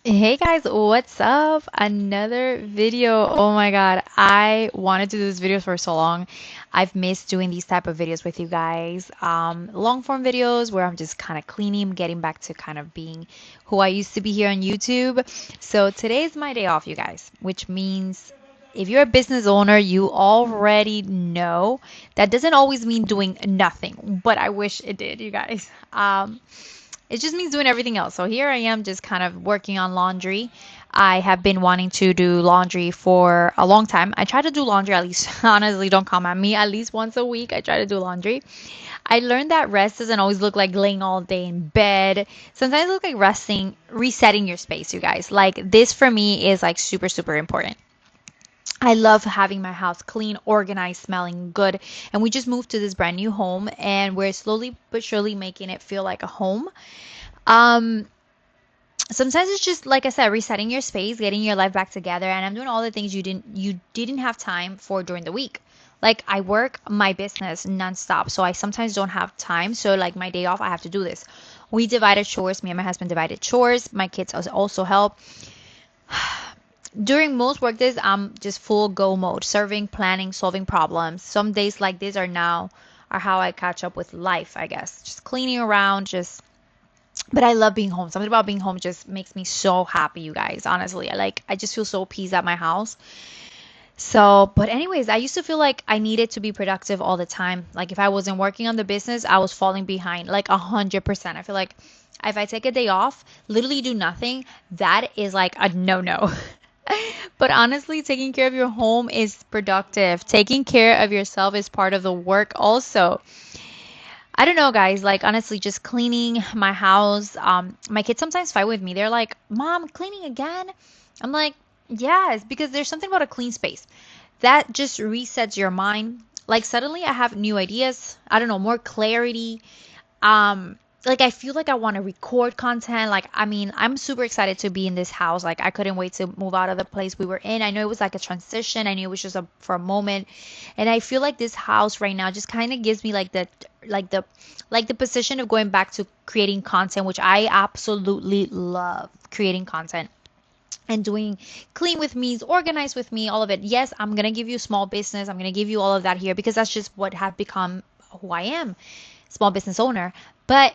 Hey guys, what's up? Another video. Oh my God, I wanted to do this video for so long. I've missed doing these type of videos with you guys. Long form videos where I'm just kind of cleaning, getting back to kind of being who I used to be here on YouTube. So today's my day off, you guys, which means if you're a business owner, you already know that doesn't always mean doing nothing, but I wish it did, you guys. It just means doing everything else. So here I am just kind of working on laundry. I have been wanting to do laundry for a long time. I try to do laundry at least, honestly, don't come at me, at least once a week. I try to do laundry. I learned that rest doesn't always look like laying all day in bed. Sometimes it looks like resting, resetting your space, you guys. Like this for me is like super, super important. I love having my house clean, organized, smelling good. And we just moved to this brand new home and we're slowly but surely making it feel like a home. Um, Sometimes it's just like I said, resetting your space, getting your life back together, and I'm doing all the things you didn't have time for during the week. Like I work my business nonstop, so I sometimes don't have time. So like my day off, I have to do this. We divided chores. Me and my husband divided chores. My kids also help. During most work days, I'm just full go mode, serving, planning, solving problems. Some days like this are how I catch up with life, I guess. Just cleaning around, just but I love being home. Something about being home just makes me so happy, you guys. Honestly, I just feel so peace at my house. So, but anyways, I used to feel like I needed to be productive all the time. Like if I wasn't working on the business, I was falling behind like 100%. I feel like if I take a day off, literally do nothing, that is like a no-no. But honestly, taking care of your home is productive. Taking care of yourself is part of the work also. I don't know, guys. Like honestly, just cleaning my house. My kids sometimes fight with me. They're like, "Mom, cleaning again?" I'm like, "Yes," because there's something about a clean space that just resets your mind. Like suddenly, I have new ideas. I don't know, more clarity. Like I feel like I want to record content. Like I mean, I'm super excited to be in this house. Like I couldn't wait to move out of the place we were in. I know it was like a transition. I knew it was just for a moment. And I feel like this house right now just kind of gives me like the like the position of going back to creating content, which I absolutely love creating content and doing clean with me, organized with me, all of it. Yes, I'm gonna give you small business. I'm gonna give you all of that here because that's just what have become who I am, small business owner. But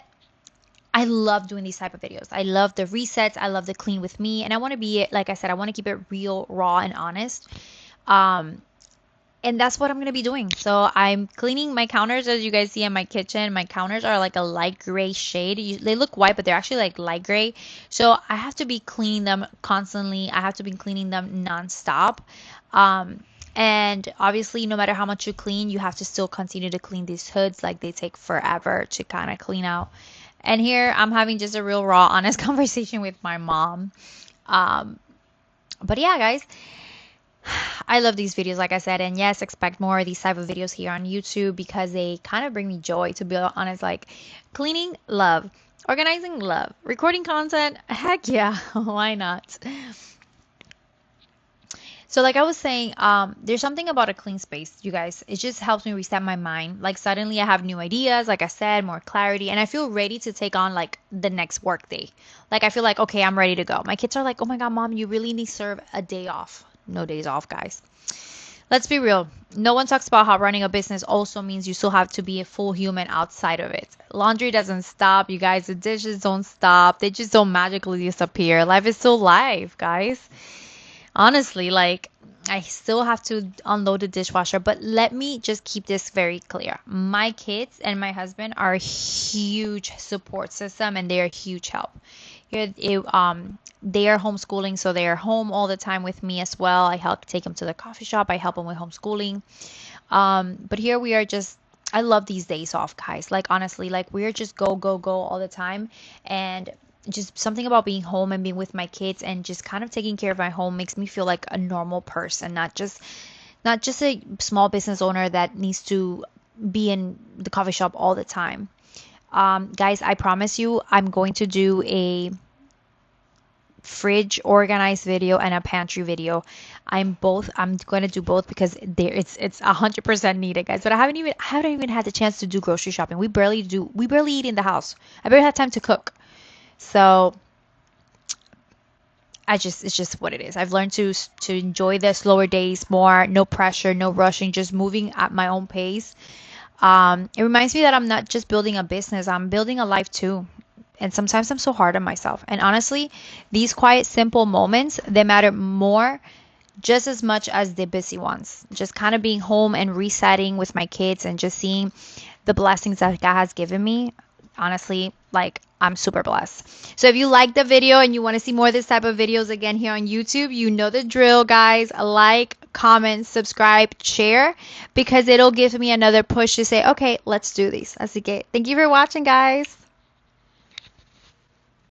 I love doing these type of videos. I love the resets. I love the clean with me, and I want to be like I said. I want to keep it real, raw, and honest. Um, and that's what I'm gonna be doing. So I'm cleaning my counters, as you guys see in my kitchen. My counters are like a light gray shade. They look white, but they're actually like light gray. So I have to be cleaning them constantly. I have to be cleaning them nonstop. Um, and obviously, no matter how much you clean, you have to still continue to clean these hoods. Like they take forever to kind of clean out. And here I'm having just a real raw, honest conversation with my mom. Um, but yeah, guys, I love these videos, like I said, and yes, expect more of these type of videos here on YouTube because they kind of bring me joy, to be honest. Like cleaning, love. Organizing, love. Recording content, heck yeah, why not? So, like I was saying, there's something about a clean space, you guys. It just helps me reset my mind. Like suddenly I have new ideas, like I said, more clarity, and I feel ready to take on like the next work day. Like I feel like, okay, I'm ready to go. My kids are like, oh my God, mom, you really need to serve a day off. No days off, guys. Let's be real. No one talks about how running a business also means you still have to be a full human outside of it. Laundry doesn't stop, you guys. The dishes don't stop. They just don't magically disappear. Life is still life, guys. Honestly, like I still have to unload the dishwasher, but let me just keep this very clear. My kids and my husband are a huge support system and they are a huge help. They are homeschooling, so they are home all the time with me as well. I help take them to the coffee shop. I help them with homeschooling. But here we are just I love these days off, guys. Like honestly, like we're just go, go, go all the time. And just something about being home and being with my kids and just kind of taking care of my home makes me feel like a normal person, not just a small business owner that needs to be in the coffee shop all the time. Guys, I promise you, I'm going to do a fridge organized video and a pantry video. I'm going to do both because it's 100% needed, guys. But I haven't even had the chance to do grocery shopping. We barely eat in the house. I barely have time to cook. So it's just what it is. I've learned to enjoy the slower days more, no pressure, no rushing, just moving at my own pace. It reminds me that I'm not just building a business, I'm building a life too. And sometimes I'm so hard on myself. And honestly, these quiet, simple moments, they matter more just as much as the busy ones. Just kind of being home and resetting with my kids and just seeing the blessings that God has given me. Honestly, like I'm super blessed. So if you like the video and you want to see more of this type of videos again here on YouTube, you know the drill, guys. Like, comment, subscribe, share, because it'll give me another push to say, okay, let's do this. Así que thank you for watching, guys.